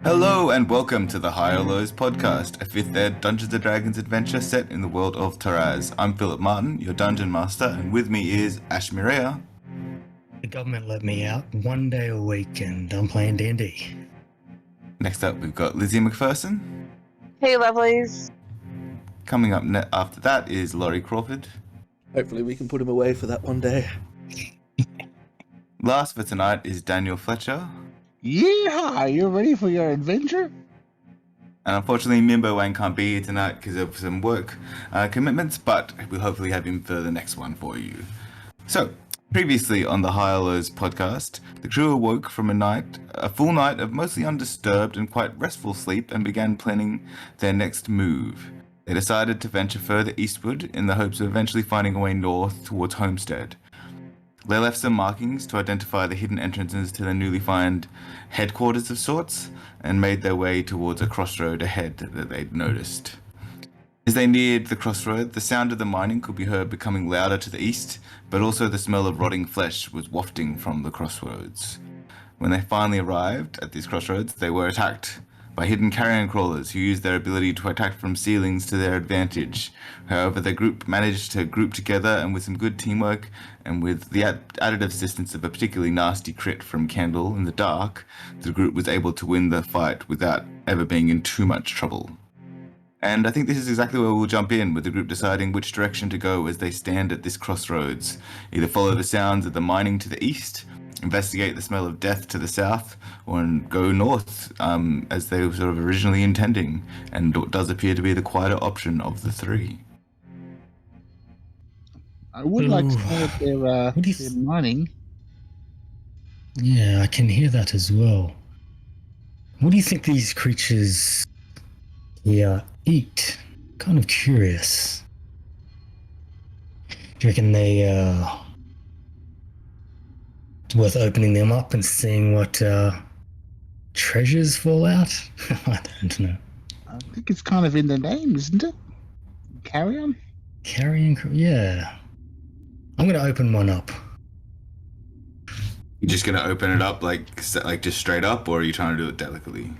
Hello and welcome to the High or Lows podcast, a 5th ed Dungeons & Dragons adventure set in the world of Taraz. I'm Philip Martin, your dungeon master, and with me is Meeraiya. The government let me out one day a week and I'm playing D&D. Next up we've got Lizzie McPherson. Hey, lovelies. Coming up after that is Laurie Crawford. Hopefully we can put him away for that one day. Last for tonight is Daniel Fletcher. Yeehaw! You ready for your adventure? And unfortunately, Mimbo Wang can't be here tonight because of some work commitments, but we'll hopefully have him for the next one for you. So, previously on the High or Lows podcast, the crew awoke from a full night of mostly undisturbed and quite restful sleep and began planning their next move. They decided to venture further eastward in the hopes of eventually finding a way north towards Homestead. They left some markings to identify the hidden entrances to their newly found headquarters of sorts, and made their way towards a crossroad ahead that they'd noticed. As they neared the crossroad, the sound of the mining could be heard becoming louder to the east, but also the smell of rotting flesh was wafting from the crossroads. When they finally arrived at these crossroads, they were attacked by hidden carrion crawlers who used their ability to attack from ceilings to their advantage. However, the group managed to group together, and with some good teamwork and with the added assistance of a particularly nasty crit from Candle in the dark, the group was able to win the fight without ever being in too much trouble. And I think this is exactly where we'll jump in, with the group deciding which direction to go as they stand at this crossroads. Either follow the sounds of the mining to the east, investigate the smell of death to the south, or go north, as they were sort of originally intending, and what does appear to be the quieter option of the three. I would like to know if they're mining. Yeah, I can hear that as well. What do you think these creatures here eat? Kind of curious. Do you reckon it's worth opening them up and seeing what treasures fall out? I don't know. I think it's kind of in the name, isn't it? Carrion? Yeah. I'm going to open one up. You're just going to open it up like just straight up, or are you trying to do it delicately?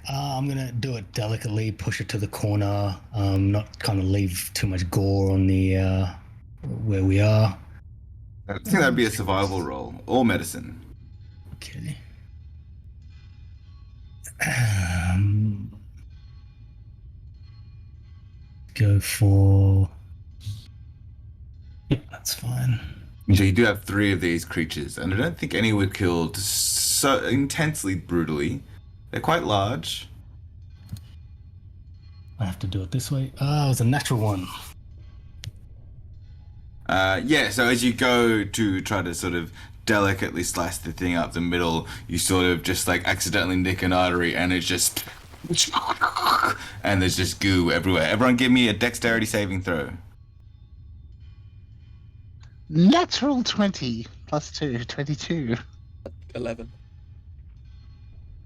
I'm going to do it delicately, push it to the corner, not kind of leave too much gore on the where we are. I think that'd be a survival roll, or medicine. Okay. Go for... Yep, that's fine. So you do have 3 of these creatures, and I don't think any were killed so intensely brutally. They're quite large. I have to do it this way. It was a natural one. Yeah, so as you go to try to sort of delicately slice the thing up the middle, you sort of just like accidentally nick an artery, and it's just... and there's just goo everywhere. Everyone give me a dexterity saving throw. Natural 20 plus 2, 22. 11.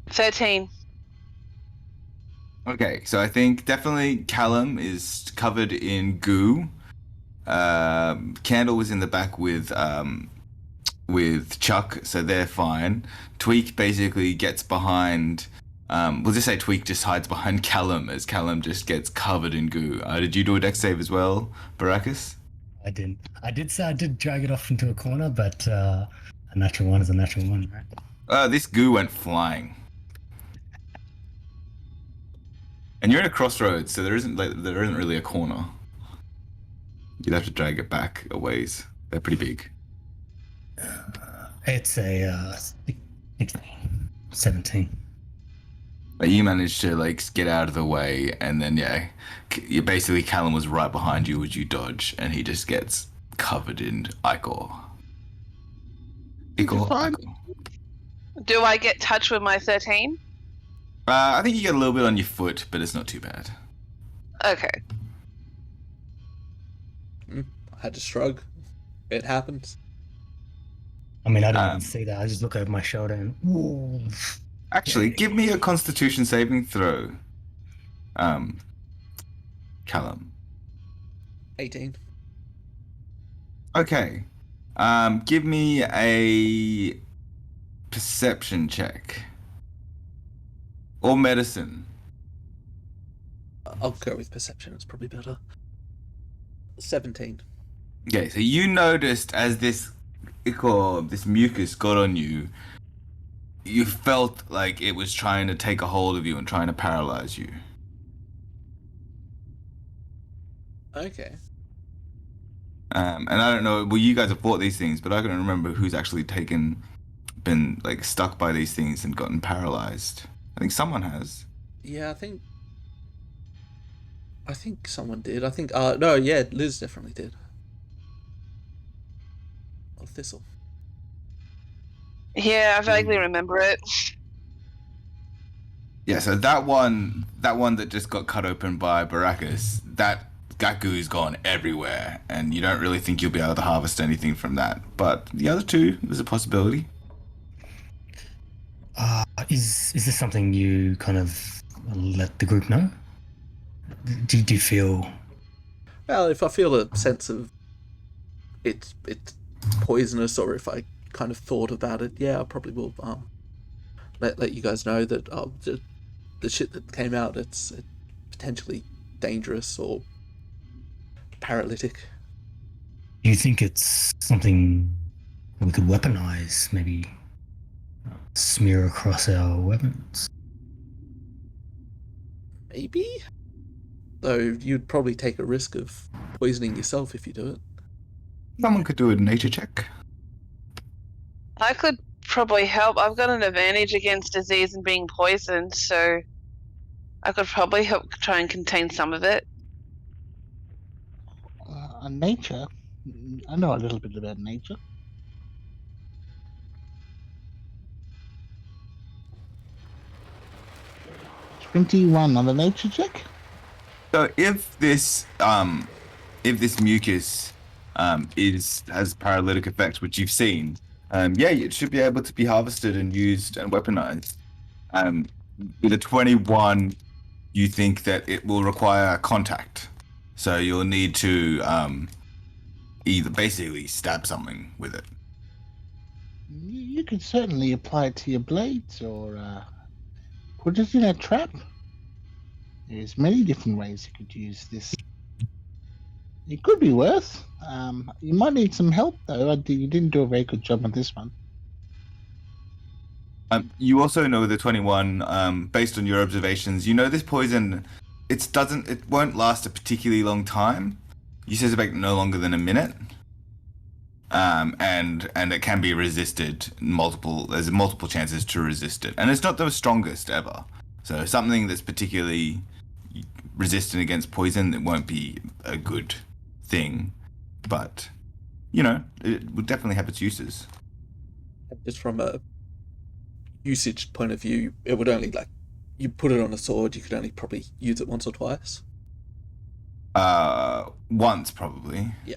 13. Okay, so I think definitely Callum is covered in goo. Candle was in the back with Chuck, so they're fine. Tweak basically gets behind... we'll just say Tweak just hides behind Callum, as Callum just gets covered in goo. Did you do a dex save as well, Baracus? I didn't. I did drag it off into a corner, but a natural one is a natural one, right? This goo went flying. And you're in a crossroads, so there isn't really a corner. You'd have to drag it back a ways. They're pretty big. It's a 16, 17. But you managed to get out of the way, and then you basically Callum was right behind you as you dodge, and he just gets covered in ichor. Ichor. Do I get touch with my 13? I think you get a little bit on your foot, but it's not too bad. Okay. I had to shrug. It happens. I mean, I don't even see that. I just look over my shoulder and... Ooh. Actually, give me a Constitution saving throw. Callum. 18. Okay. Give me a perception check. or medicine. I'll go with perception. It's probably better. 17. Okay, so you noticed as this ichor, this mucus got on you, you felt like it was trying to take a hold of you and trying to paralyze you. Okay. And I don't know, well, you guys have fought these things, but I can't remember who's actually been like stuck by these things and gotten paralyzed. I think someone has. Yeah, I think someone did. I think no, yeah, Liz definitely did. Or Thistle. Yeah, I vaguely remember it. Yeah, so that one that just got cut open by Baracus, that goo's gone everywhere, and you don't really think you'll be able to harvest anything from that. But the other two, there's a possibility. Is this something you kind of let the group know? Do you feel? Well, if I feel a sense of it's poisonous, or if I kind of thought about it, yeah, I probably will let you guys know that the shit that came out, it's potentially dangerous or paralytic. Do you think it's something we could weaponize? Maybe smear across our weapons? Maybe? Though you'd probably take a risk of poisoning yourself if you do it. Someone could do a nature check. I could probably help. I've got an advantage against disease and being poisoned, so I could probably help try and contain some of it. On nature, I know a little bit about nature. $21 on the nature check. So if this mucus has paralytic effects, which you've seen, yeah, it should be able to be harvested and used and weaponized. With a 21, you think that it will require contact, so you'll need to either basically stab something with it. You could certainly apply it to your blades or put it in a trap. There's many different ways you could use this. It could be worth. You might need some help though. You didn't do a very good job on this one. You also know the 21, based on your observations, you know this poison, it won't last a particularly long time. You suspect no longer than a minute. And it can be resisted there's multiple chances to resist it. And it's not the strongest ever. So something that's particularly resistant against poison, it won't be a good thing. But, it would definitely have its uses. Just from a usage point of view, it would only, you put it on a sword, you could only probably use it once or twice. Once, probably. Yeah.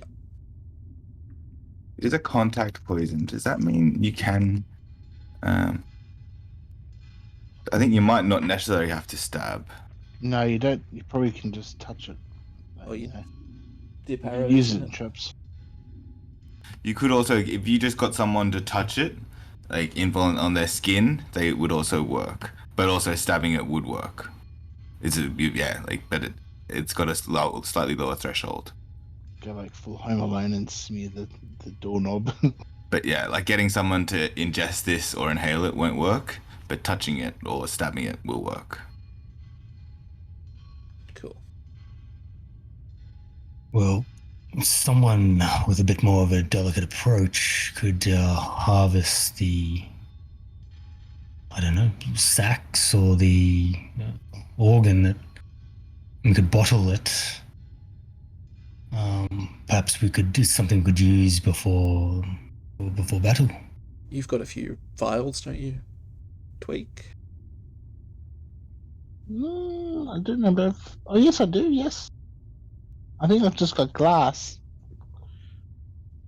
It is a contact poison. Does that mean you can... I think you might not necessarily have to stab. No, you don't. You probably can just touch it. Or you know, dip arrows use it in in traps. You could also, if you just got someone to touch it, like on their skin, they would also work. But also stabbing it would work. But it's got a slightly lower threshold. Go like full Home Alone and smear the doorknob. But yeah, like getting someone to ingest this or inhale it won't work, but touching it or stabbing it will work. Cool. Well, someone with a bit more of a delicate approach could harvest the, I don't know, sacs or the organ that we could bottle it. Perhaps we could do something we could use before battle. You've got a few vials, don't you? Tweak. I don't know if... Oh, yes, I do, yes. I think I've just got glass.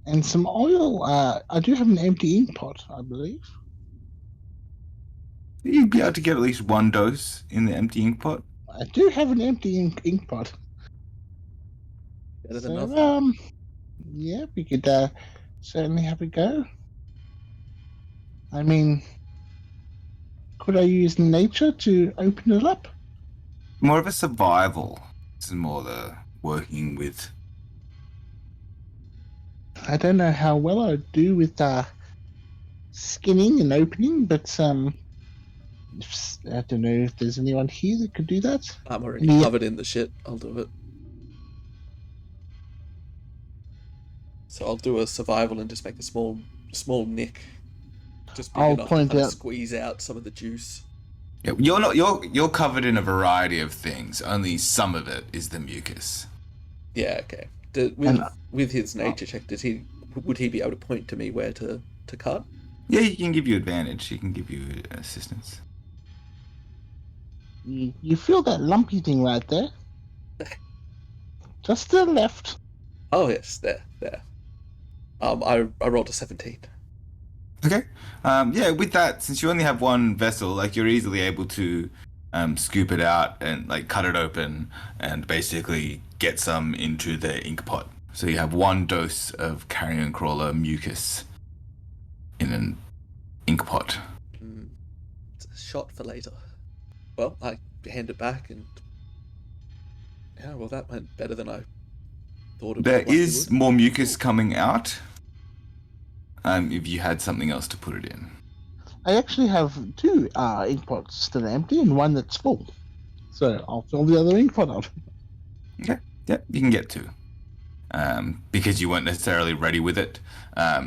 And some oil. I do have an empty ink pot, I believe. You'd be able to get at least one dose in the empty ink pot. I do have an empty ink pot. Better than nothing. So, yeah, we could certainly have a go. I mean, Could I use nature to open it up? More of a survival. This is more the working with. I don't know how well I do with skinning and opening, but I don't know if there's anyone here that could do that. I'm already Yeah. covered in the shit. I'll do it. So I'll do a survival and just make a small nick, just big I'll enough to point kind of out- squeeze out some of the juice. Yeah, you're covered in a variety of things. Only some of it is the mucus. Yeah, okay. And- With his nature check, would he be able to point to me where to cut? Yeah, he can give you advantage. He can give you assistance. You feel that lumpy thing right there? Just to the left. Oh yes, there. I rolled a 17. Okay. Yeah, with that, since you only have one vessel, like you're easily able to scoop it out and like cut it open and basically get some into the ink pot. So you have one dose of carrion crawler mucus in an ink pot. It's a shot for later. Well, I hand it back and yeah, well that went better than I thought it There likely is would. more mucus coming out. If you had something else to put it in. I actually have 2 ink pots still empty and one that's full. So I'll fill the other ink pot up. Okay. Yeah, you can get 2. Because you weren't necessarily ready with it.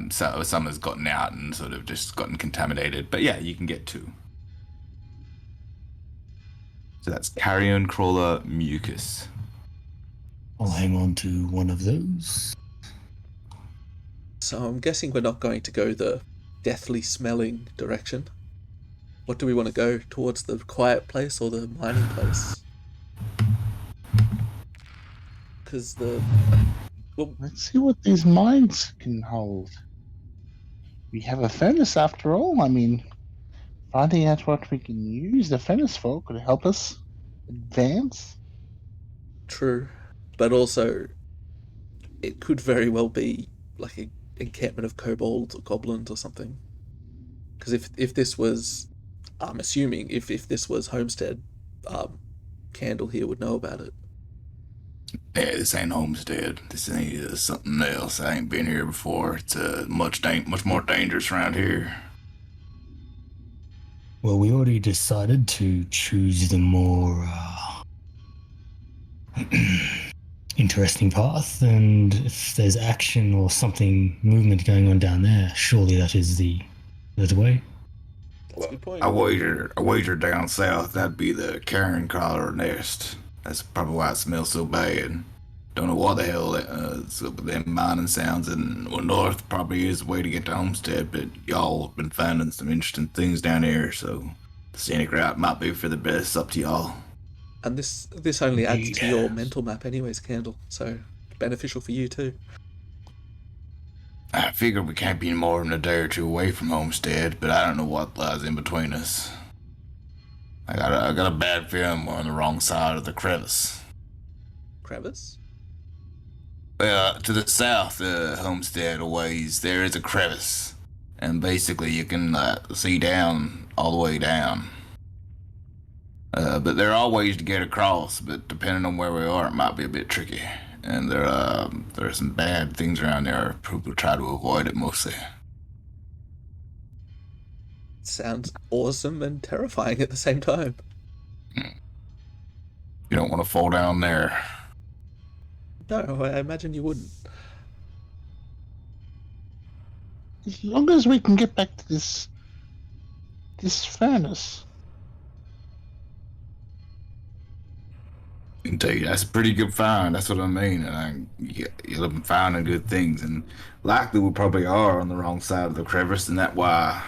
So some has gotten out and sort of just gotten contaminated. But yeah, you can get 2. So that's carrion crawler mucus. I'll hang on to one of those. So I'm guessing we're not going to go the deathly smelling direction. What do we want to go towards, the quiet place or the mining place? Because Let's see what these mines can hold. We have a furnace after all. I mean, finding out what we can use the furnace for could help us advance. true, but also it could very well be like an encampment of kobolds or goblins or something. Because if this was, I'm assuming if this was Homestead, Candle here would know about it. Yeah, this ain't Homestead. This ain't something else. I ain't been here before. It's much more dangerous around here. Well, we already decided to choose the more interesting path, and if there's action or something, movement going on down there, surely that is the way. That's a good point. I wager down south that'd be the carrion crawler nest. That's probably why it smells so bad. Don't know what the hell it's up with them mining sounds, and well, north probably is the way to get to Homestead, but y'all have been finding some interesting things down here, so the scenic route might be for the best. Up to y'all. And this only adds to Indeed. your mental map anyways, Candle, so beneficial for you too. I figure we can't be more than a day or 2 away from Homestead, but I don't know what lies in between us. I got a bad feeling we're on the wrong side of the crevice. Crevice? Well, to the south, Homestead a ways, there is a crevice, and basically you can see down all the way down. But there are ways to get across, but depending on where we are, it might be a bit tricky. And there are some bad things around there. People try to avoid it mostly. Sounds awesome and terrifying at the same time. You don't want to fall down there. No, I imagine you wouldn't. As long as we can get back to this furnace. I can tell you, that's a pretty good find. That's what I mean. And you'll be finding good things. And likely we probably are on the wrong side of the crevice, and that's why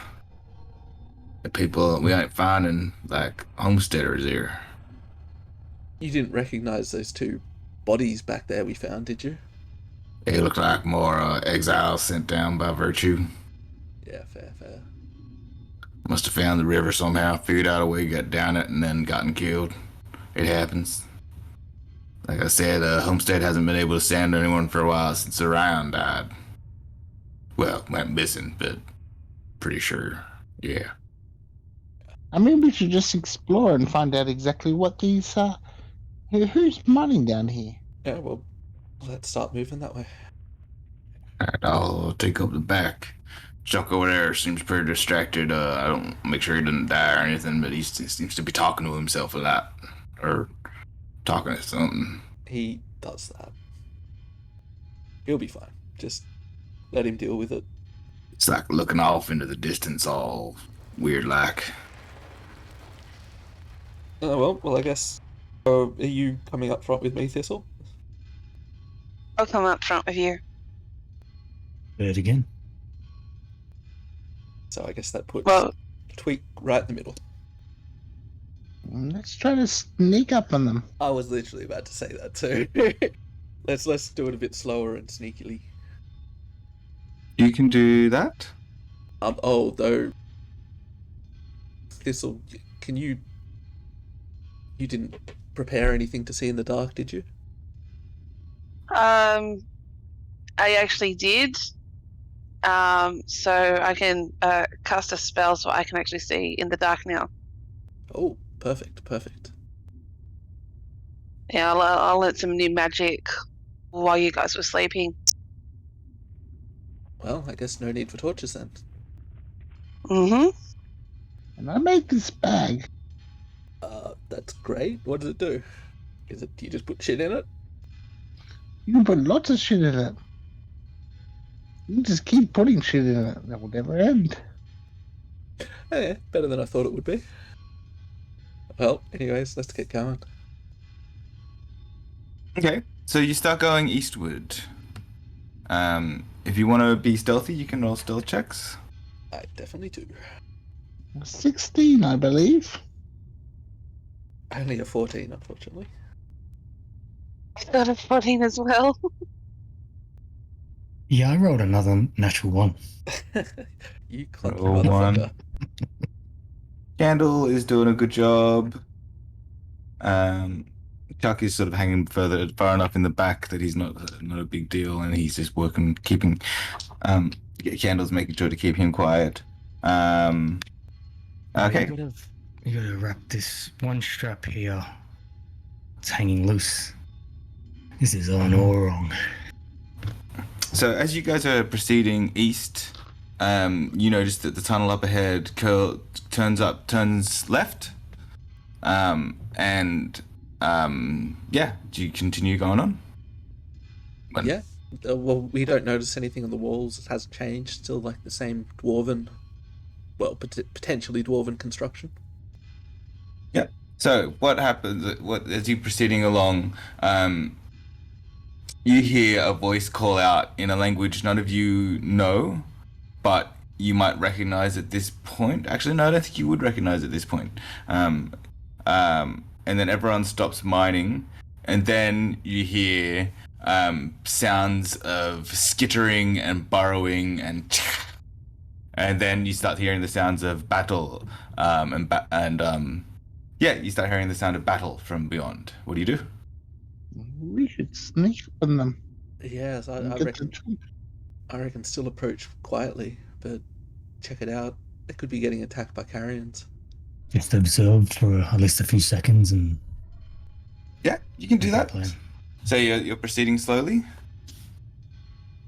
the people, we ain't finding, like, homesteaders here. You didn't recognize those 2 bodies back there we found, did you? They look like more exiles sent down by virtue. Yeah, fair. Must have found the river somehow, figured out a way, got down it, and then gotten killed. It happens. Like I said, Homestead hasn't been able to stand anyone for a while since Orion died. Well, went missing, but pretty sure, yeah. I mean, we should just explore and find out exactly what these who's mining down here. Yeah, well, let's start moving that way. Alright, I'll take up the back. Chuck over there seems pretty distracted. I don't make sure he didn't die or anything, but he seems to be talking to himself a lot. Or talking to something. He does that. He'll be fine. Just let him deal with it. It's like looking off into the distance, all weird like. Well, I guess. Are you coming up front with me, Thistle? I'll come up front with you. Do it again. So I guess that puts Well, Tweak right in the middle. Let's try to sneak up on them. I was literally about to say that too. let's do it a bit slower and sneakily. You can do that? Though Thistle, can you didn't prepare anything to see in the dark, did you? I actually did. So I can cast a spell so I can actually see in the dark now. Oh, perfect. Yeah, I'll learn some new magic while you guys were sleeping. Well, I guess no need for torches then. Mm-hmm. And I made this bag. That's great. What does it do? Do you just put shit in it? You can put lots of shit in it. You can just keep putting shit in it. That will never end. Yeah, better than I thought it would be. Well, anyways, let's get going. Okay, so you start going eastward. If you want to be stealthy, you can roll stealth checks. I definitely do. 16, I believe. Only a 14, unfortunately. I got a 14 as well. Yeah, I rolled another natural one. You clunky Roll one. motherfucker. Candle is doing a good job. Chuck is sort of hanging far enough in the back that he's not a big deal, and he's just keeping Candle's making sure to keep him quiet. Okay. You gotta wrap this one strap here. It's hanging loose. This is on or wrong. So as you guys are proceeding east, you notice that the tunnel up ahead turns left, do you continue going on? Yeah. Well, we don't notice anything on the walls. It hasn't changed. Still like the same dwarven, well, potentially dwarven construction. Yeah. So what happens? As you're proceeding along, you hear a voice call out in a language none of you know, but you might recognize at this point. Actually, no, I don't think you would recognize at this point. And then everyone stops mining, and then you hear sounds of skittering and burrowing, and then you start hearing the sounds of battle, you start hearing the sound of battle from beyond. What do you do? We should sneak up on them. Yes, I reckon still approach quietly, but check it out. They could be getting attacked by carrions. Just observe for at least a few seconds and... Yeah, you can do that. Plan. So you're proceeding slowly?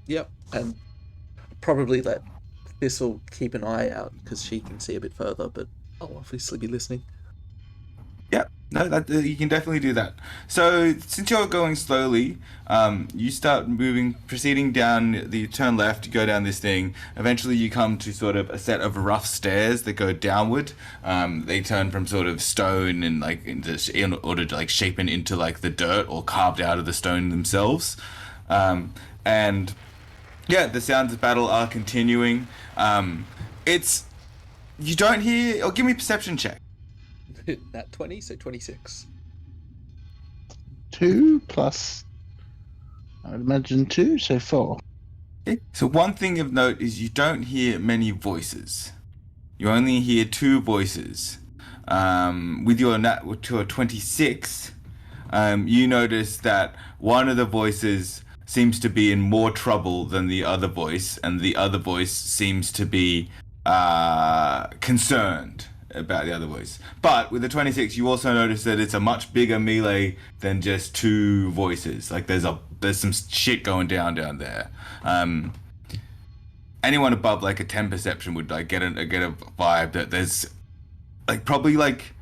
Yep, and probably let Thistle keep an eye out because she can see a bit further, but I'll obviously be listening. Yeah, no, you can definitely do that. So since you're going slowly, you start proceeding down. You turn left, you go down this thing. Eventually, you come to sort of a set of rough stairs that go downward. They turn from sort of stone and in order to shapen into the dirt or carved out of the stone themselves. And yeah, the sounds of battle are continuing. You don't hear. Or give me a perception check. Nat 20, so 26. 2 plus, I would imagine 2, so 4. Okay. So one thing of note is you don't hear many voices. You only hear 2 voices. With your nat to a 26, you notice that one of the voices seems to be in more trouble than the other voice, and the other voice seems to be concerned about the other voice. But with the 26, you also notice that it's a much bigger melee than just two voices. Like there's some shit going down there. Anyone above like a 10 perception would like get a vibe that there's like probably like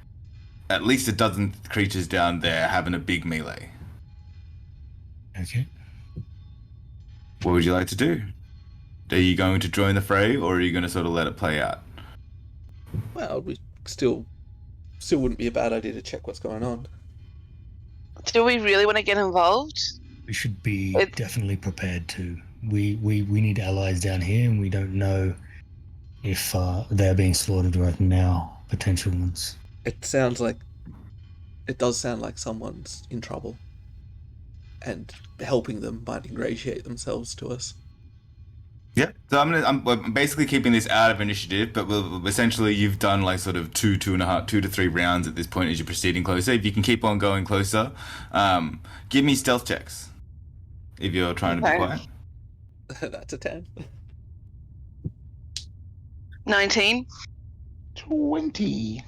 at least a dozen creatures down there having a big melee. Okay. What would you like to do? Are you going to join the fray, or are you going to sort of let it play out? Well, we still wouldn't be a bad idea to check what's going on. Do we really want to get involved? We should be definitely prepared to. We need allies down here, and we don't know if they're being slaughtered right now. Potential ones. It does sound like someone's in trouble, and helping them might ingratiate themselves to us. Yeah. So I'm basically keeping this out of initiative, but essentially you've done like sort of 2 to 3 rounds at this point as you're proceeding closer. If you can keep on going closer, give me stealth checks. If you're trying to be quiet. That's a 10. 19. 20.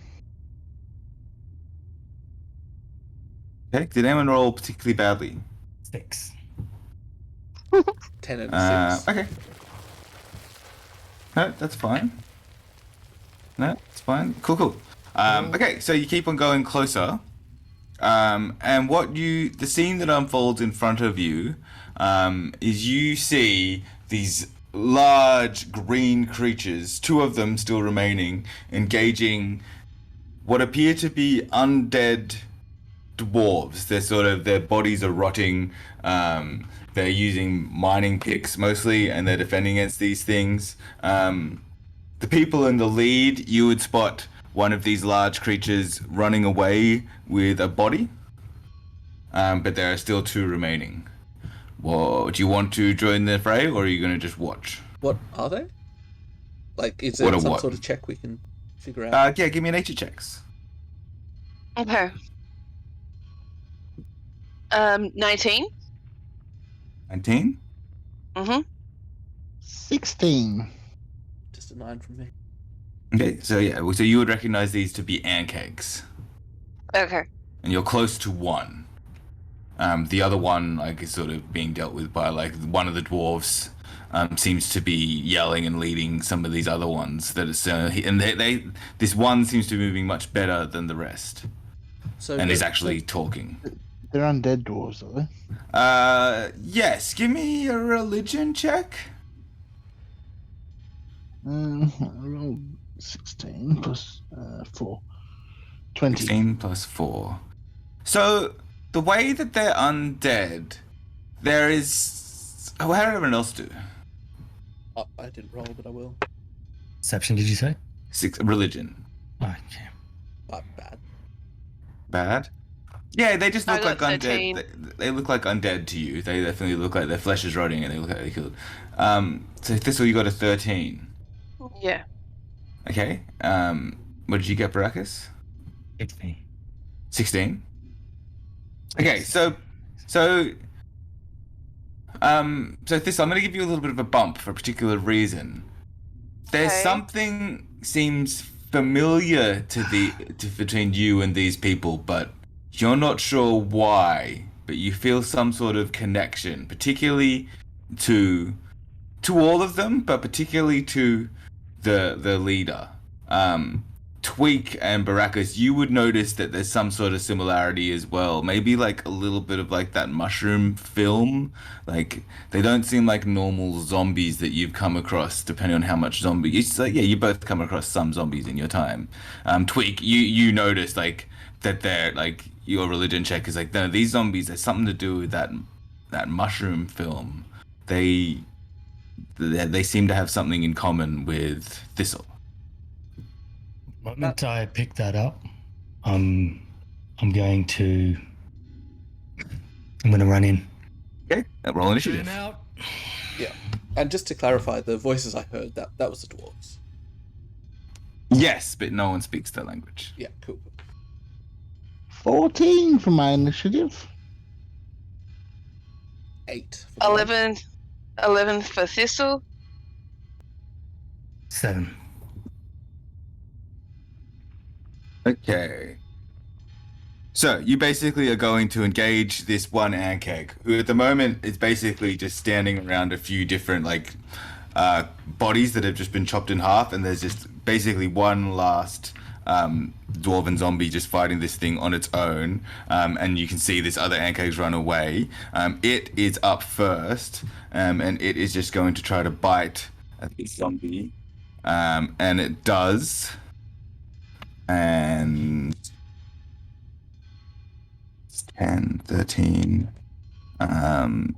Okay. Did anyone roll particularly badly? 6. 10 and 6. Okay. No, that's fine. No, it's fine. Cool. Okay, so you keep on going closer. And the scene that unfolds in front of you, is you see these large green creatures, 2 of them still remaining, engaging what appear to be undead dwarves. Their bodies are rotting. They're using mining picks mostly, and they're defending against these things. The people in the lead, you would spot one of these large creatures running away with a body, but there are still 2 remaining. Well, do you want to join the fray, or are you going to just watch? What are they? Like, is there some sort of check we can figure out? Yeah, give me nature checks. Okay. 19. 19? Mm-hmm. 16. Just a 9 from me. Okay, so you would recognize these to be ant kegs. Okay. And you're close to one. The other one, like, is sort of being dealt with by, like, one of the dwarves. Seems to be yelling and leading some of these other ones. This one seems to be moving much better than the rest, and is actually talking. They're undead dwarves, are they? Yes. Give me a religion check. I rolled 16 plus 4. 20. 16 plus 4. So the way that they're undead, there is. Oh, how did everyone else do? I didn't roll, but I will. Perception, did you say? 6 religion. Okay. Bad. Bad. Yeah, they just look I like got undead. 13. They look like undead to you. They definitely look like their flesh is rotting and they look like they killed. So Thistle, you got a 13. Yeah. Okay. What did you get, Baracus? 16. 16. Okay, so Thistle, I'm going to give you a little bit of a bump for a particular reason. There's Okay. something seems familiar between you and these people, but you're not sure why. But you feel some sort of connection, particularly to all of them, but particularly to the leader. Tweak and Baracus, you would notice that there's some sort of similarity as well. Maybe like a little bit of like that mushroom film. Like they don't seem like normal zombies that you've come across, depending on how much zombie. You both come across some zombies in your time. Tweak, you notice like that they're like your religion check is like no, these zombies. There's something to do with that mushroom film. They seem to have something in common with Thistle. The moment I pick that up, I'm going to run in. Okay, roll initiative. Out. Yeah. And just to clarify, the voices I heard, that was the dwarves. Yes, but no one speaks their language. Yeah, cool. 14 for my initiative. 8. For the 11 for Thistle. 7. Okay. So you basically are going to engage this one Ankeg, who at the moment is basically just standing around a few different bodies that have just been chopped in half, and there's just basically one last dwarven zombie just fighting this thing on its own, and you can see this other Ankeg run away. It is up first, and it is just going to try to bite at this zombie, and it does, and 10, 13. And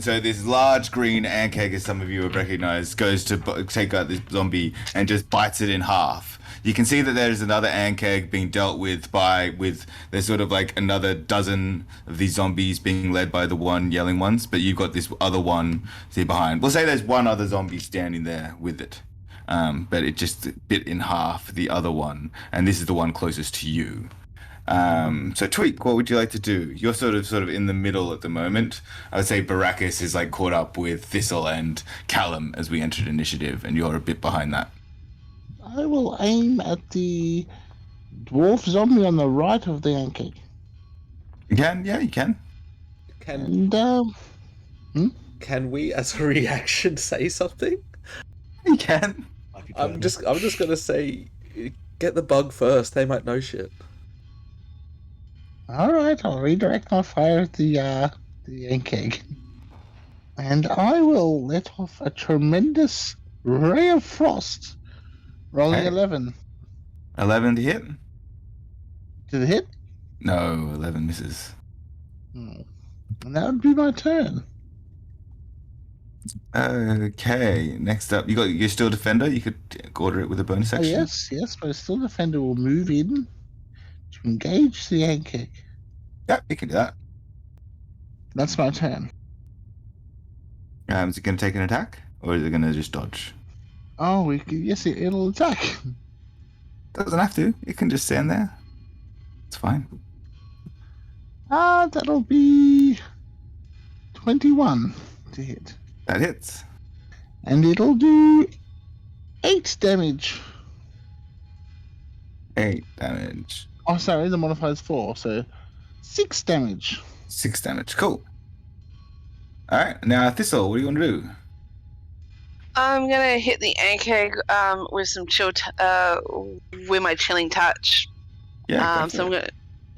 so this large green Ankeg, as some of you have recognized, goes to take out this zombie and just bites it in half. You can see that there's another Ankeg being dealt with there's sort of like another dozen of these zombies being led by the one yelling ones, but you've got this other one see behind. We'll say there's one other zombie standing there with it. But it just bit in half the other one, and this is the one closest to you. So Tweak, what would you like to do? You're sort of in the middle at the moment. I would say Baracus is like caught up with Thistle and Callum as we entered initiative, and you're a bit behind that. I will aim at the dwarf zombie on the right of the Ankeg. You can, yeah, you can. Can we, as a reaction, say something? You can. I'm just gonna say, get the bug first. They might know shit. All right, I'll redirect my fire at the Ankeg, and I will let off a tremendous ray of frost. Rolling Okay. 11. 11 to hit? Did it hit? No, 11 misses. And that would be my turn. Okay, next up, you're still defender. You could order it with a bonus Oh, action. yes, but still defender will move in to engage the Ankeg. Yeah, you can do that. That's my turn. Is it going to take an attack, or is it going to just dodge? Oh, it'll attack. Doesn't have to. It can just stand there. It's fine. That'll be 21 to hit. That hits. And it'll do 8 damage. 8 damage. Oh, sorry, the modifier is 4, so 6 damage. 6 damage. Cool. All right. Now, Thistle, what do you want to do? I'm gonna hit the Ankeg with some with my chilling touch. Yeah. So I'm gonna,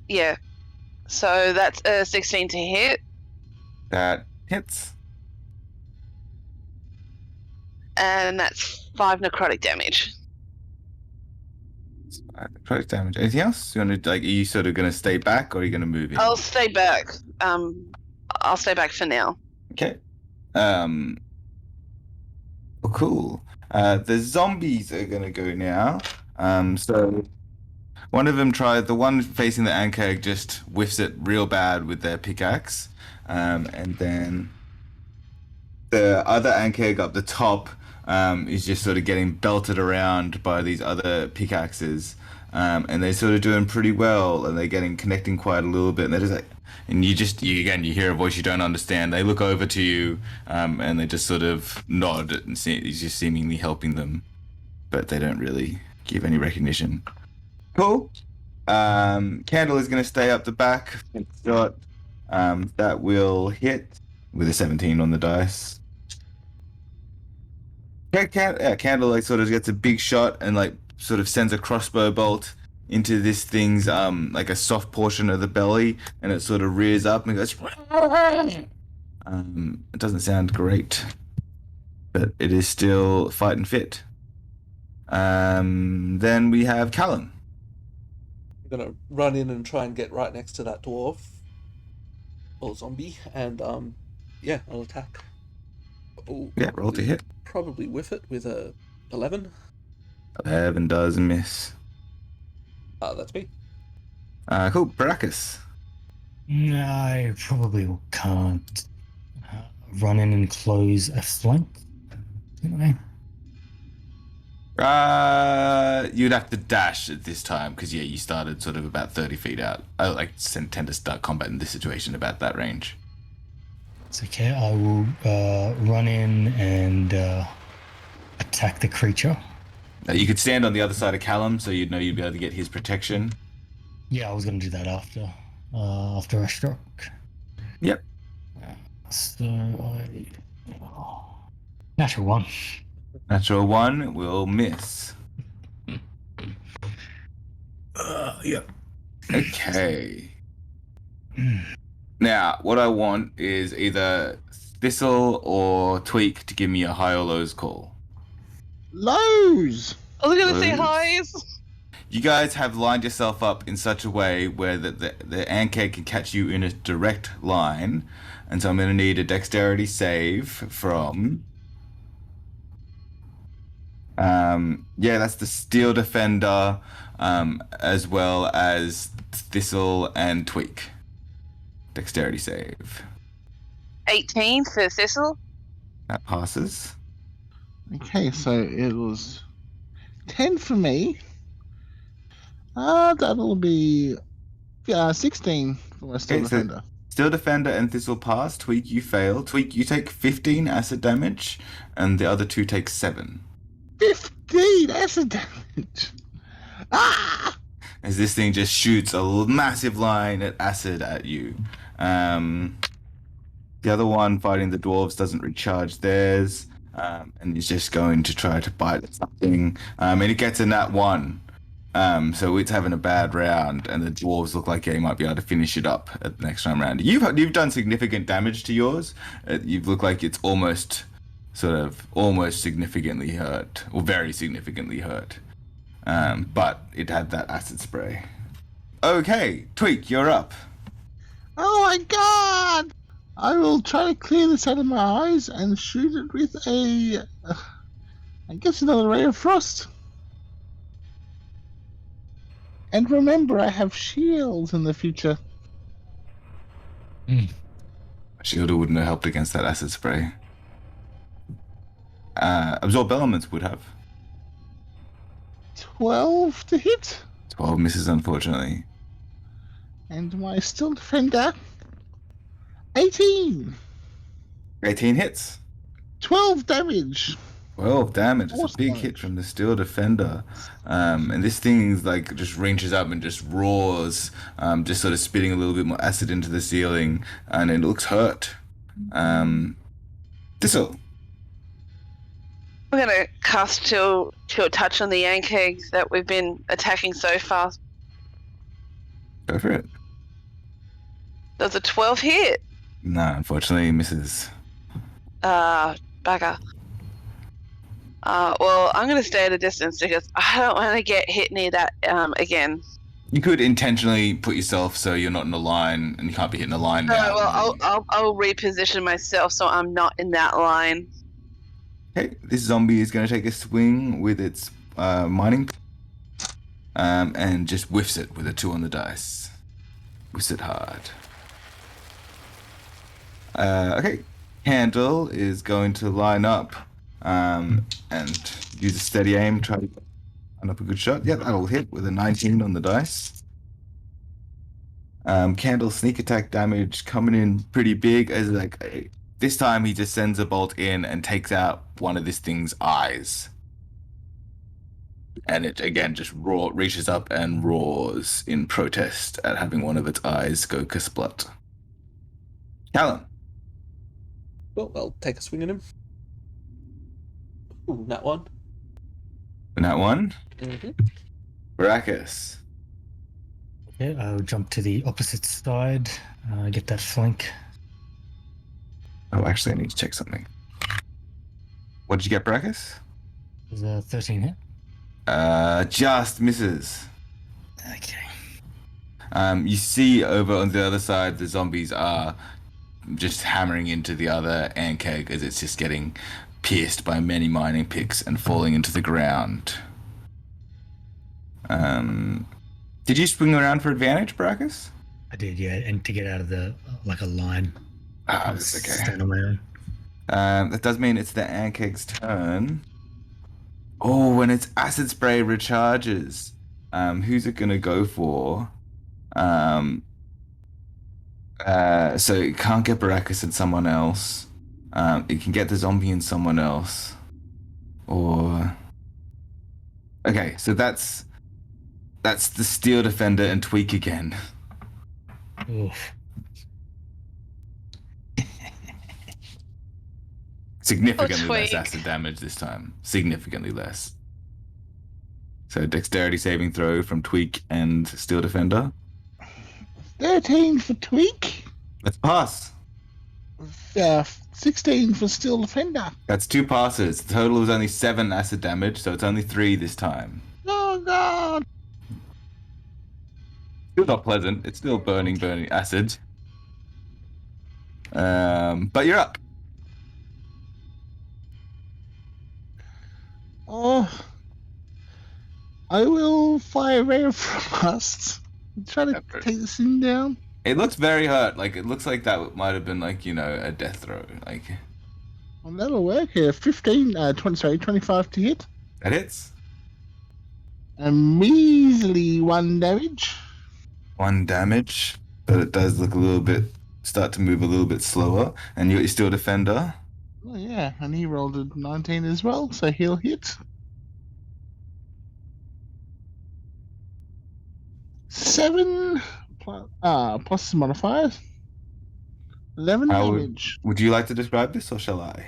yeah. So that's a 16 to hit, That hits. and that's 5 necrotic damage. Necrotic damage. Anything else? You want to are you sort of going to stay back, or are you going to move in? I'll stay back. I'll stay back for now. Okay. Well, cool. The zombies are going to go now. So one of them the one facing the Ankeg just whiffs it real bad with their pickaxe. And then the other Ankeg up the top is just sort of getting belted around by these other pickaxes. And they're sort of doing pretty well, and they're connecting quite a little bit. And they're just like, and you hear a voice you don't understand. They look over to you, and they just sort of nod, and he's just seemingly helping them, but they don't really give any recognition. Cool. Candle is going to stay up the back. Shot. That will hit with a 17 on the dice. Candle sort of gets a big shot and sort of sends a crossbow bolt into this thing's a soft portion of the belly, and it sort of rears up and goes. It doesn't sound great, but it is still fighting fit. Then we have Callum. I'm gonna run in and try and get right next to that dwarf or zombie, and I'll attack. Ooh, Yeah, roll to hit. Probably whiff it with a 11. 11 does miss. That's me. Cool. Baracus. I probably can't run in and close a flank. Anyway. You'd have to dash at this time because you started sort of about 30 feet out. I tend to start combat in this situation about that range. It's okay. I will run in and attack the creature. You could stand on the other side of Callum, so you'd know you'd be able to get his protection. Yeah, I was going to do that after I struck. Yep. So natural one. Natural 1 will miss. Yeah. Okay. Now, what I want is either Thistle or Tweak to give me a high or lows call. Lows. I was gonna say Lows. highs. You guys have lined yourself up in such a way where the Ankeg can catch you in a direct line, and so I'm going to need a dexterity save from... that's the Steel Defender, as well as Thistle and Tweak. Dexterity save. 18 for Thistle. That passes. Okay, so it was 10 for me. That'll be 16 for my Steel Okay, so Defender. Steel Defender and Thistle pass. Tweak, you fail. Tweak, you take 15 acid damage, and the other two take 7. 15 acid damage. Ah! As this thing just shoots a massive line of acid at you. The other one fighting the dwarves doesn't recharge theirs, and is just going to try to bite at something. And it gets a nat 1. So it's having a bad round, and the dwarves look like they might be able to finish it up at the next time round. You've done significant damage to yours. You look like it's almost significantly hurt, or very significantly hurt. But it had that acid spray. Okay, Tweak, you're up. Oh my god! I will try to clear this out of my eyes and shoot it with I guess another ray of frost. And remember, I have shields in the future. Shielder wouldn't have helped against that acid spray. Absorb Elements would have. 12 to hit. 12 misses, unfortunately. And my Steel Defender, 18. 18 hits. 12 damage. 12 damage. It's a big Awesome. hit from the Steel Defender. And this thing is like just reaches up and just roars, just sort of spitting a little bit more acid into the ceiling, and it looks hurt. Thistle. I'm gonna cast Chill Touch on the Yankees that we've been attacking so far. Go for it. Does a 12 hit? No, unfortunately, misses. Bugger. Well, I'm gonna stay at a distance because I don't want to get hit near that again. You could intentionally put yourself so you're not in a line, and you can't be hitting a line No, now. well, I'll reposition myself so I'm not in that line. Okay, this zombie is going to take a swing with its mining, and just whiffs it with a 2 on the dice. Whiffs it hard. Okay, Candle is going to line up and use a steady aim, try to line up a good shot. Yeah, that'll hit with a 19 on the dice. Candle sneak attack damage coming in pretty big, as this time he just sends a bolt in and takes out one of this thing's eyes. And it again just reaches up and roars in protest at having one of its eyes go kasplut. Callum. Well, I'll take a swing at him. Ooh, that one. And that one. Mm-hmm. Baracus. Okay, I'll jump to the opposite side, get that flank. Oh, actually, I need to check something. What did you get, Baracus? There's a 13 hit. Just misses. Okay. You see over on the other side, the zombies are just hammering into the other ant keg as it's just getting pierced by many mining picks and falling into the ground. Did you swing around for advantage, Baracus? I did, yeah, and to get out of the like a line. Ah, that's okay. Stand on my own. That does mean it's the ant keg's turn. Oh, when its acid spray recharges, who's it gonna go for? So it can't get Baracus and someone else. It can get the zombie and someone else, or Okay, so that's the Steel Defender and Tweak again. Oof. Significantly less Tweak. acid damage this time. Significantly less. So dexterity saving throw from Tweak and Steel Defender. 13 for Tweak. Let's pass. 16 for Steel Defender. That's 2 passes. The total is only 7 acid damage, so it's only 3 this time. Oh god. Still not pleasant. It's still burning acid. But you're up. Oh, I will fire a ray of frost. Try to take this thing down. It looks very hurt. Like, it looks like that might have been, like, a death throw. Like, Well, that'll work. 25 to hit. that hits. A measly 1 damage. 1 damage. But it does look start to move a little bit slower. And you got your Steel Defender. Oh yeah, and he rolled a 19 as well, so he'll hit. 7 plus his modifiers. 11 damage. Would you like to describe this, or shall I?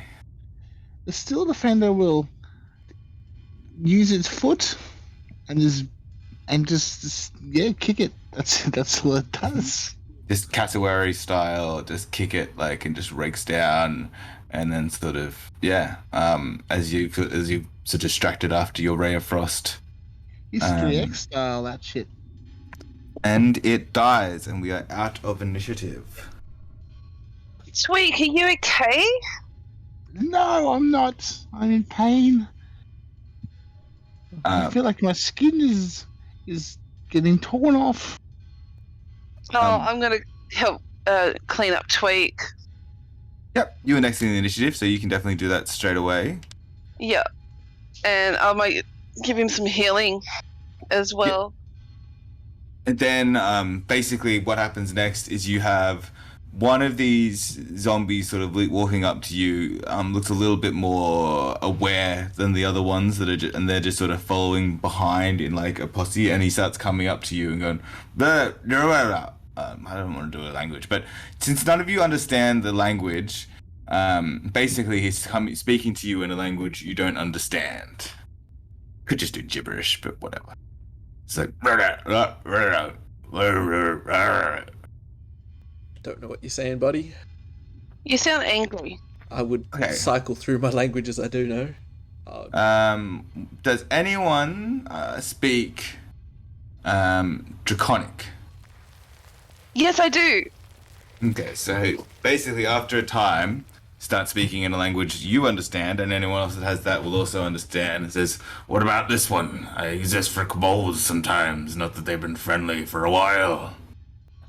The Steel Defender will use its foot and just kick it. That's what it does. Just cassowary style, just kick it and just rakes down, and then sort of as you so distracted after your ray of frost. History X style, that shit. And it dies, and we are out of initiative. Tweak, are you okay? No, I'm not. I'm in pain. I feel like my skin is getting torn off. I'm gonna help clean up Tweak. Yep, you were next in the initiative, so you can definitely do that straight away. Yeah, and I might give him some healing as well. And then basically what happens next is you have one of these zombies sort of walking up to you, looks a little bit more aware than the other ones and they're just sort of following behind in like a posse, and he starts coming up to you and going, I don't want to do a language, but since none of you understand the language, basically he's speaking to you in a language you don't understand. Could just do gibberish, but whatever. It's like, Don't know what you're saying, buddy. You sound angry. I would Okay. cycle through my languages I do know. Does anyone speak Draconic? Yes, I do. Okay, so basically after a time, start speaking in a language you understand, and anyone else that has that will also understand. It says, what about this one? I use this for kobolds sometimes, not that they've been friendly for a while.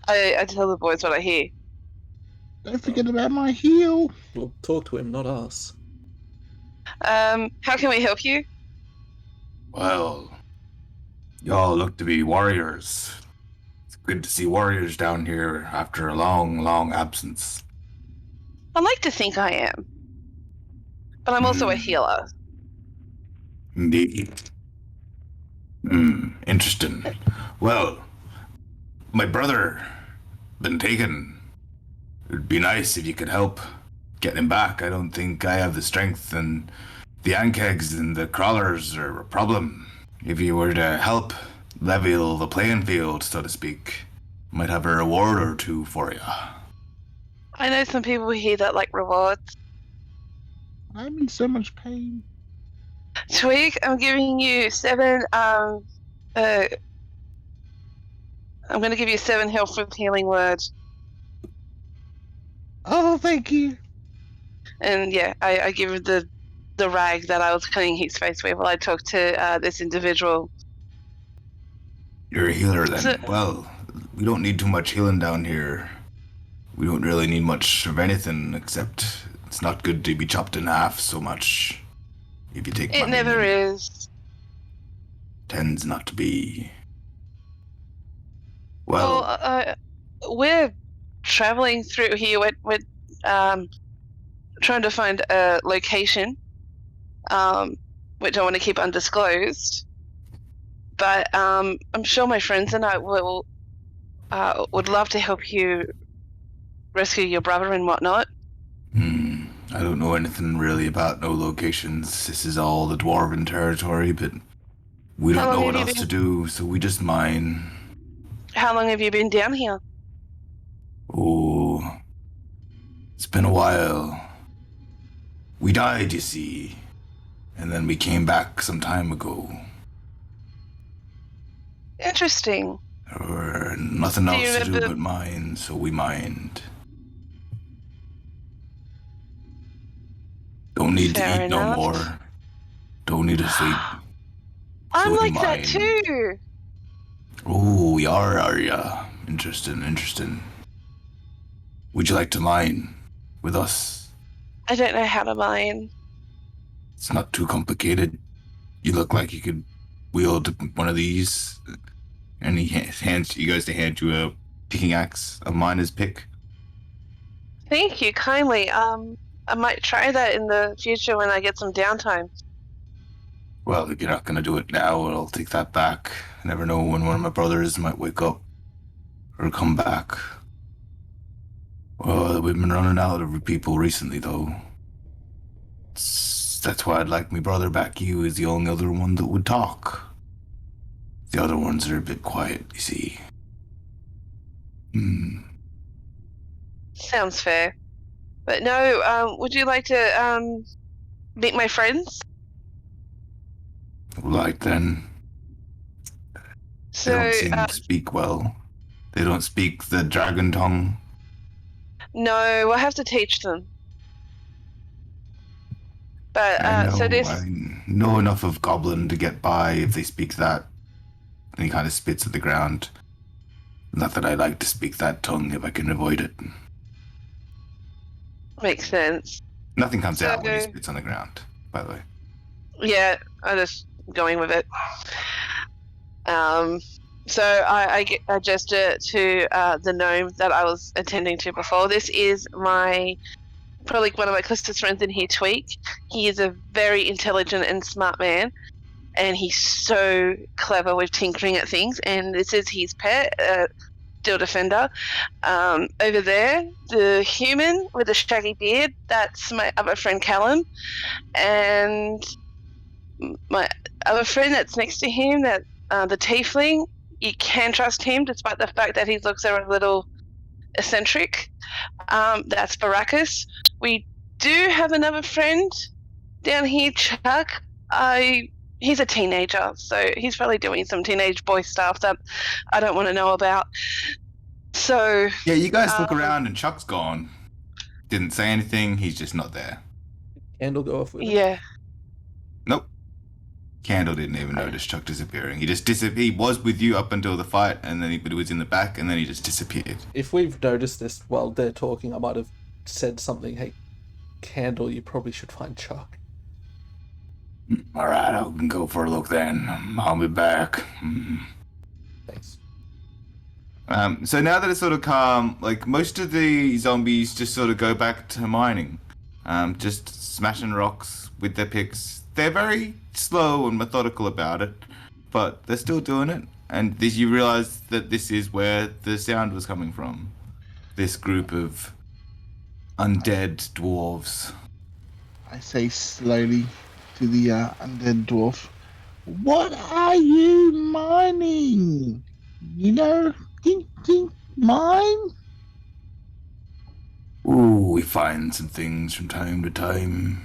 I tell the boys what I hear. Don't forget about my heal. Well, talk to him, not us. How can we help you? Well, y'all look to be warriors. It's good to see warriors down here after a long, long absence. I like to think I am, but I'm also a healer. Indeed. Interesting. Well, my brother been taken. It'd be nice if you could help get him back. I don't think I have the strength, and the ankegs and the crawlers are a problem. If you were to help level the playing field, so to speak, might have a reward or two for you. I know some people here that like rewards. I'm in so much pain. Tweak, I'm giving you 7. I'm going to give you 7 health with healing word. Oh, thank you. And yeah, I give the rag that I was cleaning his face with while I talked to this individual. You're a healer then. So- Well, we don't need too much healing down here. We don't really need much of anything, except it's not good to be chopped in half so much. If you take It money, never then is. tends not to be. Well, we're traveling through here. We're trying to find a location, which I want to keep undisclosed. but I'm sure my friends and I will would love to help you rescue your brother and whatnot. I don't know anything really about no locations. This is all the dwarven territory, but we How don't long know have what you else to been- do, so we just mine. How long have you been down here? Oh, it's been a while. We died, you see, and then we came back some time ago. Interesting. There were nothing Do you else to do remember- but mine, so we mined. Don't need Fair to eat no enough. more. Don't need to sleep. I'm we like that mine. too. Oh, you are ya? Interesting. Would you like to mine with us? I don't know how to mine. It's not too complicated. You look like you could wield one of these. And he hands you guys to hand you a picking axe, a miner's pick. Thank you kindly. I might try that in the future when I get some downtime. Well, if you're not gonna do it now, I'll take that back. I never know when one of my brothers might wake up or come back. Well, we've been running out of people recently, though. That's why I'd like my brother back. You is the only other one that would talk. The other ones are a bit quiet, you see. Sounds fair. But no, would you like to meet my friends? Right then. So They don't seem to speak well. They don't speak the dragon tongue. no, we'll have to teach them. But I know, so this I know enough of Goblin to get by if they speak that. And he kind of spits at the ground. Not that I like to speak that tongue if I can avoid it. makes sense. Nothing comes out when he So- spits on the ground, by the way. Yeah, I'm just going with it. So I gesture to the gnome that I was attending to before. This is probably one of my closest friends in here, Tweak. He is a very intelligent and smart man, and he's so clever with tinkering at things. And this is his pet, Steel Defender. Over there, the human with the shaggy beard, that's my other friend Callum. And my other friend that's next to him, that the tiefling, you can trust him despite the fact that his looks are a little eccentric. That's Baracus. We do have another friend down here, Chuck. He's a teenager, so he's probably doing some teenage boy stuff that I don't want to know about. So Yeah, you guys look around and Chuck's gone. Didn't say anything, he's just not there. Candle go off with it. yeah, Nope. Candle didn't even notice Chuck disappearing. He just disappeared. He was with you up until the fight, and then he was in the back, and then he just disappeared. If we've noticed this while they're talking, I might have said something. Hey, Candle, you probably should find Chuck. All right, I can go for a look then. I'll be back. Thanks. So now that it's sort of calm, like most of the zombies just sort of go back to mining, just smashing rocks with their picks. They're very slow and methodical about it, but they're still doing it. And you realize that this is where the sound was coming from. This group of undead dwarves. I say slowly to the undead dwarf, "What are you mining? You know, think, mine?" Ooh, we find some things from time to time.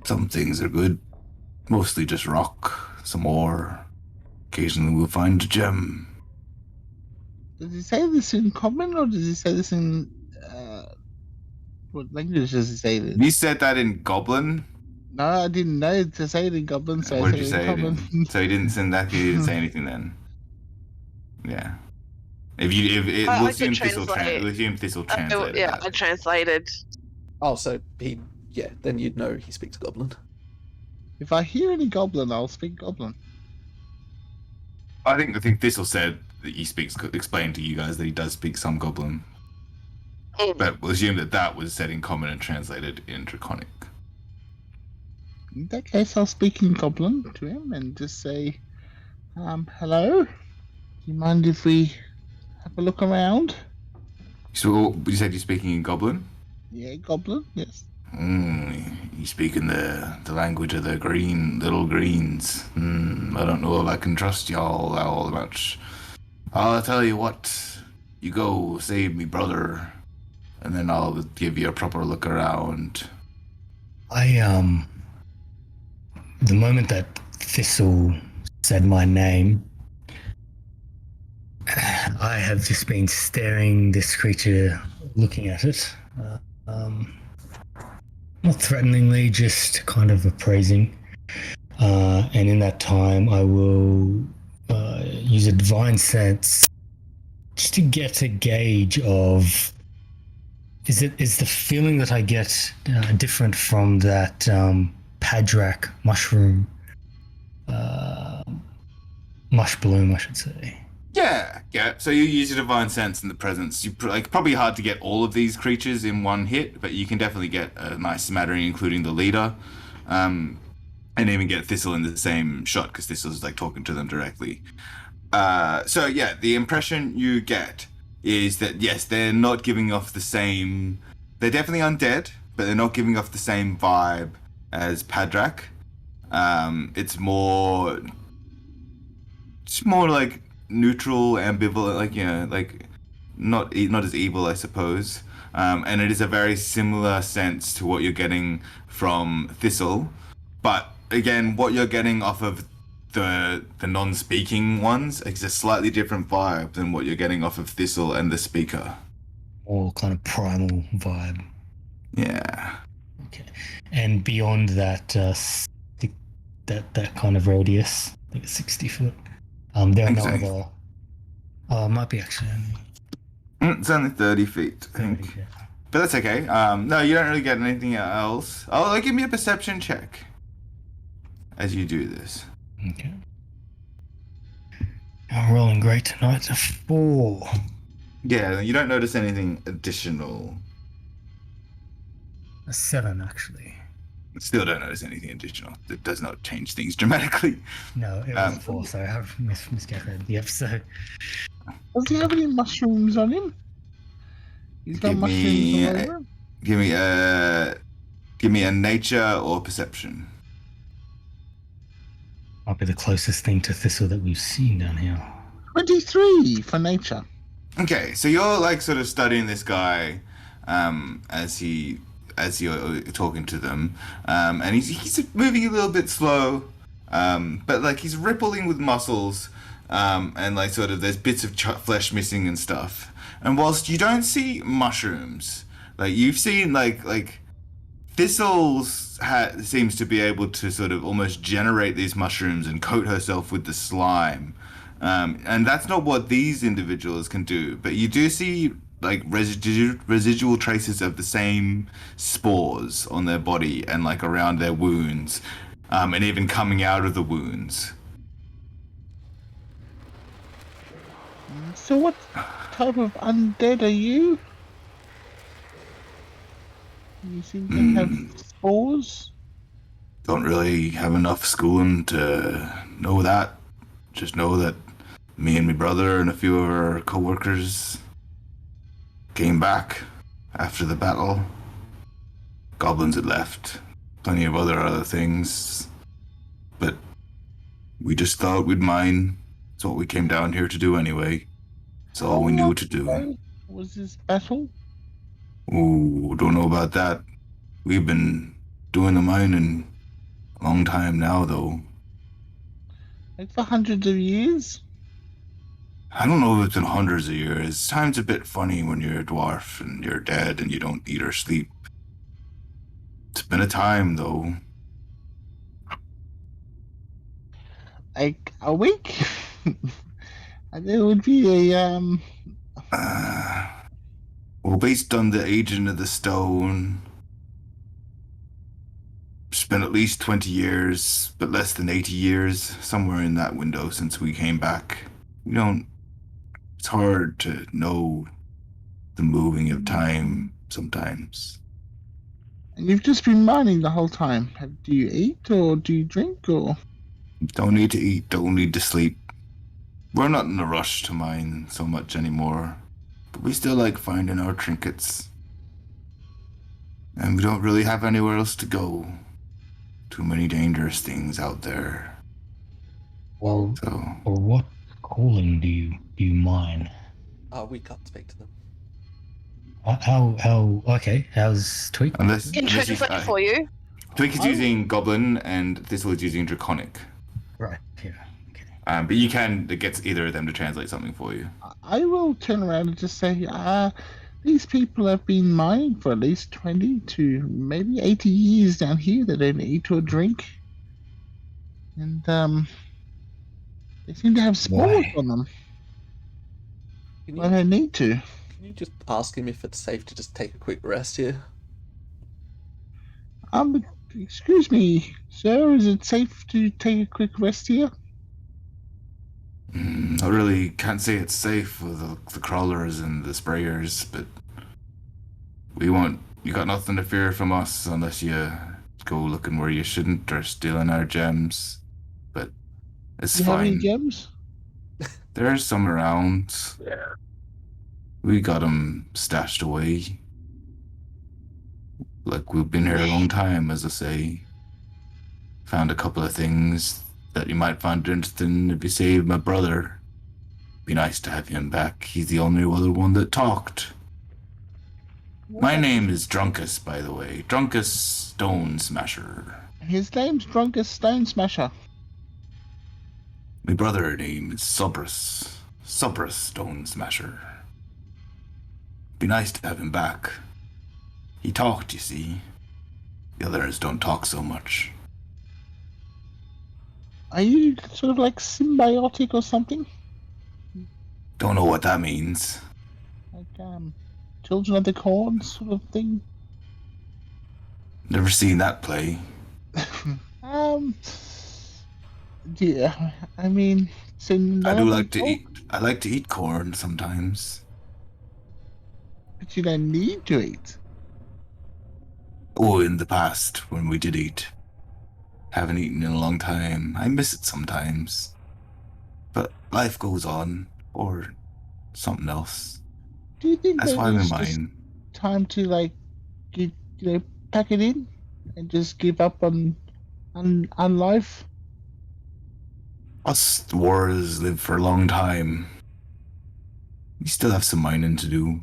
Some things are good. Mostly just rock, some ore. Occasionally we'll find a gem. Does he say this in common or does he say this in what language does he say this? You said that in Goblin? No, I didn't know to say it in Goblin, so What I did you said say it it in in? common. So he didn't send that, he didn't say anything then. Yeah. If I we'll could assume Thistle translate. we'll assume Thistle translated yeah, that. I translated. Oh, so then you'd know he speaks Goblin. If I hear any Goblin, I'll speak Goblin. I think Thistle said that he explained to you guys that he does speak some Goblin. But we'll assume that was said in common and translated in Draconic. In that case, I'll speak in Goblin to him and just say, hello? Do you mind if we have a look around? So you said you're speaking in Goblin? Yeah, Goblin, yes. You speak in the language of the little greens. I don't know if I can trust y'all all much. I'll tell you what, you go save me brother, and then I'll give you a proper look around. The moment that Thistle said my name, I have just been staring this creature, looking at it. Not threateningly, just kind of appraising. And in that time, I will use a divine sense just to get a gauge of is the feeling that I get different from that Padrak mushroom mush bloom, I should say. Yeah. So you use your divine sense in the presence. You probably hard to get all of these creatures in one hit, but you can definitely get a nice smattering, including the leader, and even get Thistle in the same shot because Thistle's like talking to them directly. So yeah, the impression you get is that yes, they're not giving off the same. They're definitely undead, but they're not giving off the same vibe as Padrak. It's more like neutral, ambivalent, like not as evil, I suppose. And it is a very similar sense to what you're getting from Thistle, but again, what you're getting off of the non-speaking ones is a slightly different vibe than what you're getting off of Thistle and the speaker. Or kind of primal vibe. Yeah. Okay. And beyond that, that kind of radius, I think it's 60 foot. There are no Exactly. other. Might be actually only It's only 30 feet, I 30. think. Yeah. But that's okay. No, you don't really get anything else. Oh, give me a perception check as you do this. Okay. I'm rolling great tonight. A 4. Yeah, you don't notice anything additional. A 7, actually. Still don't notice anything additional. It does not change things dramatically. No, it was a 4, so I have miscalculated the episode. Does he have any mushrooms on him? He's got Give mushrooms me, all over him? give me a nature or perception. Might be the closest thing to Thistle that we've seen down here. 23 for nature. Okay, so you're like sort of studying this guy, as you're talking to them, and he's moving a little bit slow, but like he's rippling with muscles, and like sort of there's bits of flesh missing and stuff. And whilst you don't see mushrooms, like you've seen like Thistles seems to be able to sort of almost generate these mushrooms and coat herself with the slime. And that's not what these individuals can do. But you do see like residual traces of the same spores on their body and like around their wounds, and even coming out of the wounds. So what type of undead are you? You seem to have spores. Don't really have enough schooling to know that. Just know that me and my brother and a few of our co-workers came back after the battle. Goblins had left. Plenty of other things. But we just thought we'd mine. It's what we came down here to do anyway. It's all we knew to do. Was this battle? Ooh, don't know about that. We've been doing the mining a long time now, though. Like for hundreds of years? I don't know if it's been hundreds of years. Time's a bit funny when you're a dwarf and you're dead and you don't eat or sleep. It's been a time, though. Like a week? And there would be a Well, based on the aging of the stone, it's been at least 20 years, but less than 80 years, somewhere in that window since we came back. It's hard to know the moving of time sometimes. And you've just been mining the whole time. Do you eat or do you drink or? Don't need to eat, don't need to sleep. We're not in a rush to mine so much anymore, but we still like finding our trinkets. And we don't really have anywhere else to go. Too many dangerous things out there. Well, So, or what calling do you mine? We can't speak to them. Okay, how's Tweak? unless Can unless you, translate for you. Twink is using Goblin and Thistle is using Draconic. Right, yeah, okay. But you can get either of them to translate something for you. I will turn around and just say, these people have been mining for at least 20 to maybe 80 years down here. They don't eat or drink. And, they seem to have spores Why? on them. Can Well, they need to. Can you just ask him if it's safe to just take a quick rest here? Excuse me, sir, is it safe to take a quick rest here? I really can't say it's safe with the crawlers and the sprayers, but you got nothing to fear from us unless you go looking where you shouldn't or stealing our gems. But it's Do you have any fine. gems? There's some around. We got them stashed away. Like, we've been here a long time, as I say. Found a couple of things that you might find interesting if you saved my brother. Be nice to have him back. He's the only other one that talked. My name is Drunkus, by the way. Drunkus Stone Smasher. His name's Drunkus Stone Smasher. My brother name is Subrus. Subrus Stone Smasher. Be nice to have him back. He talked, you see. The others don't talk so much. Are you sort of like symbiotic or something? Don't know what that means. Like, Children of the Corn sort of thing? Never seen that play. Yeah, I mean, so I do like to eat. I like to eat corn sometimes. But you don't need to eat. Oh, in the past, when we did eat. Haven't eaten in a long time. I miss it sometimes. But life goes on, or something else. Do you think That's maybe why we it's just mine. time to like, pack it in and just give up on life? Us dwarves live for a long time. We still have some mining to do.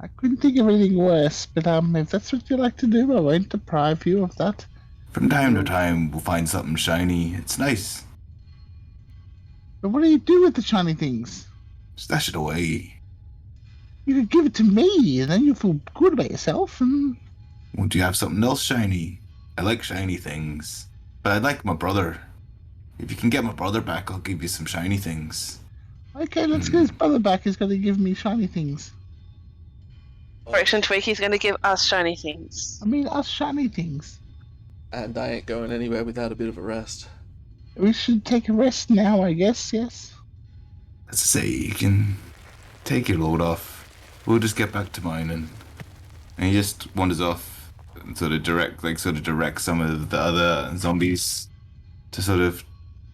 I couldn't think of anything worse, but if that's what you like to do, I won't deprive you of that. From time to time, we'll find something shiny. It's nice. But what do you do with the shiny things? Stash it away. You could give it to me, and then you feel good about yourself. And Won't you have something else shiny? I like shiny things. But I'd like my brother. If you can get my brother back, I'll give you some shiny things. okay, let's get his brother back. He's going to give me shiny things. Operation Tweak is going to give us shiny things. I mean, us shiny things. And I ain't going anywhere without a bit of a rest. We should take a rest now, I guess. Yes. Let's say you can take your load off. We'll just get back to mining. And he just wanders off and sort of direct some of the other zombies to sort of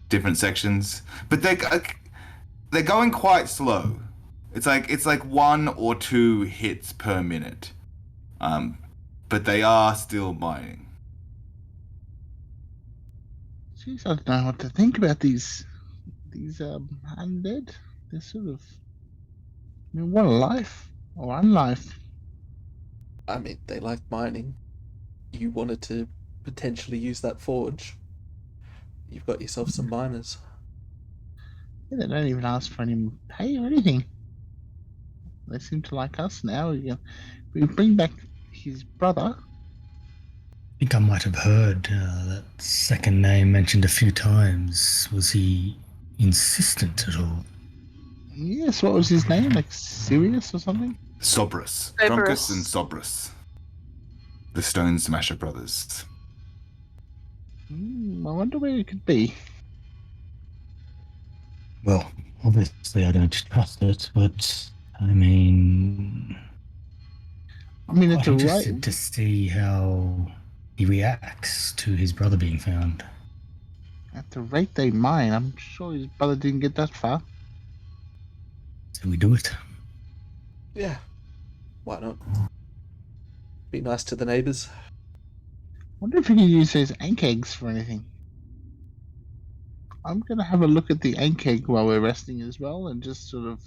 different sections. But they're going quite slow. It's like 1 or 2 hits per minute. But they are still mining. Jeez, I don't know what to think about these undead. They're sort of. I mean, what a life or unlife. I mean, they like mining. You wanted to potentially use that forge. You've got yourself some miners. Yeah, they don't even ask for any pay or anything. They seem to like us now. We bring back his brother. I think I might have heard that second name mentioned a few times. Was he insistent at all? Yes, what was his name? Like Sirius or something? Sobrus. Sobrus. Drunkus and Sobrus. The Stone Smasher brothers. I wonder where it could be. Well, obviously I don't trust it, but I mean, I mean, Quite it's a interested right. to see how he reacts to his brother being found. At the rate they mine, I'm sure his brother didn't get that far. So we do it. Yeah. Why not? Be nice to the neighbours. Wonder if you can use those ank eggs for anything. I'm gonna have a look at the ank egg while we're resting as well, and just sort of.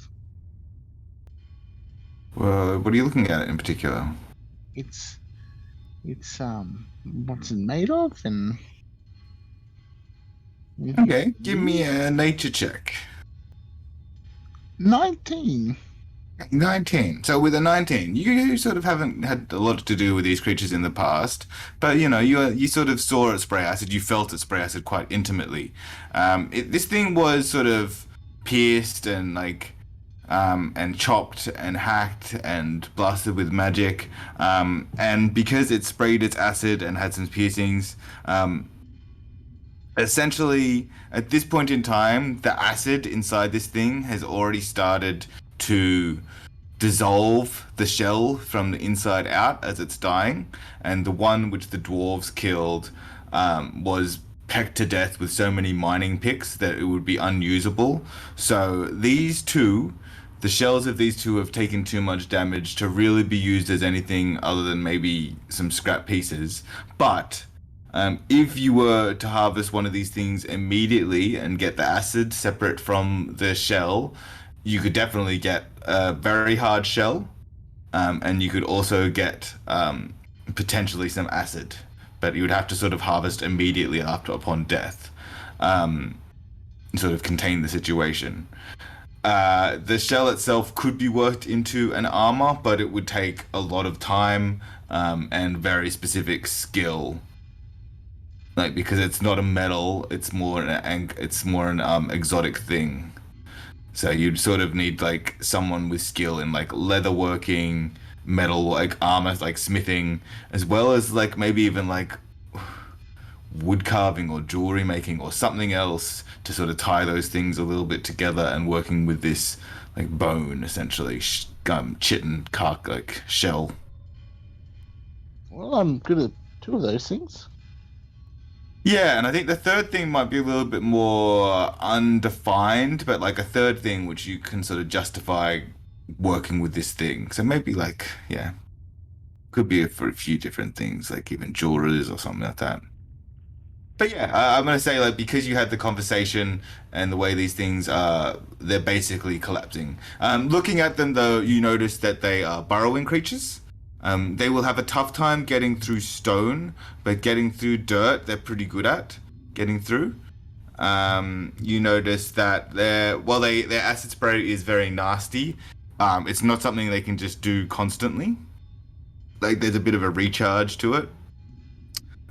Well, what are you looking at in particular? It's what's it made of, and. Okay, give me a nature check. 19. 19. So with a 19, you sort of haven't had a lot to do with these creatures in the past, but you sort of saw it spray acid, you felt it spray acid quite intimately. This thing was sort of pierced and and chopped and hacked and blasted with magic, and because it sprayed its acid and had some piercings, essentially at this point in time, the acid inside this thing has already started to dissolve the shell from the inside out as it's dying, and the one which the dwarves killed was pecked to death with so many mining picks that it would be unusable. So the shells of these two have taken too much damage to really be used as anything other than maybe some scrap pieces. But if you were to harvest one of these things immediately and get the acid separate from the shell, you could definitely get a very hard shell, and you could also get potentially some acid, but you would have to sort of harvest immediately upon death, sort of contain the situation. The shell itself could be worked into an armor, but it would take a lot of time and very specific skill. Because it's not a metal, it's more an exotic thing. So you'd sort of need someone with skill in leatherworking, metal, armor, smithing, as well as maybe even wood carving or jewelry making or something else to sort of tie those things a little bit together, and working with this bone essentially, chitin, cark shell. Well, I'm good at 2 of those things. Yeah, and I think the third thing might be a little bit more undefined, but a third thing which you can sort of justify working with this thing. So maybe could be for a few different things, even jewelries or something like that. But yeah, I'm gonna say because you had the conversation and the way these things are, they're basically collapsing. Looking at them though, you notice that they are burrowing creatures. They will have a tough time getting through stone, but getting through dirt, they're pretty good at getting through. You notice that their acid spray is very nasty. It's not something they can just do constantly. There's a bit of a recharge to it.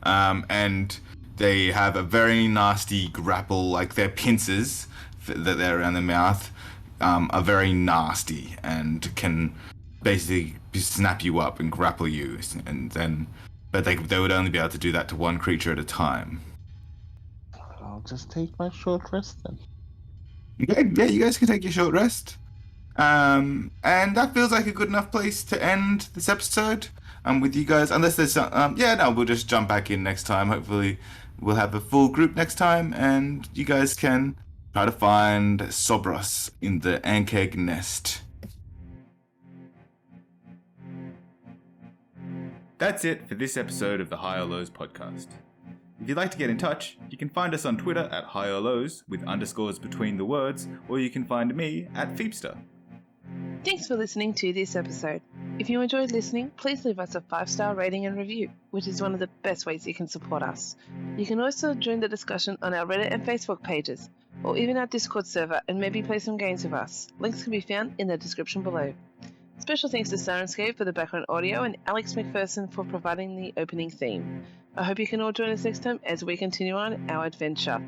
And they have a very nasty grapple, their pincers that they're around the mouth are very nasty and can basically snap you up and grapple you, but they would only be able to do that to one creature at a time. I'll just take my short rest then. Yeah, you guys can take your short rest. And that feels like a good enough place to end this episode. With you guys, unless there's some, we'll just jump back in next time. Hopefully we'll have a full group next time, and you guys can try to find Sobros in the Ankeg nest. That's it for this episode of the High or Lows podcast. If you'd like to get in touch, you can find us on Twitter at High or Lows with underscores between the words, or you can find me at Feepster. Thanks for listening to this episode. If you enjoyed listening, please leave us a 5-star rating and review, which is one of the best ways you can support us. You can also join the discussion on our Reddit and Facebook pages, or even our Discord server, and maybe play some games with us. Links can be found in the description below. Special thanks to Sirenscape for the background audio and Alex McPherson for providing the opening theme. I hope you can all join us next time as we continue on our adventure.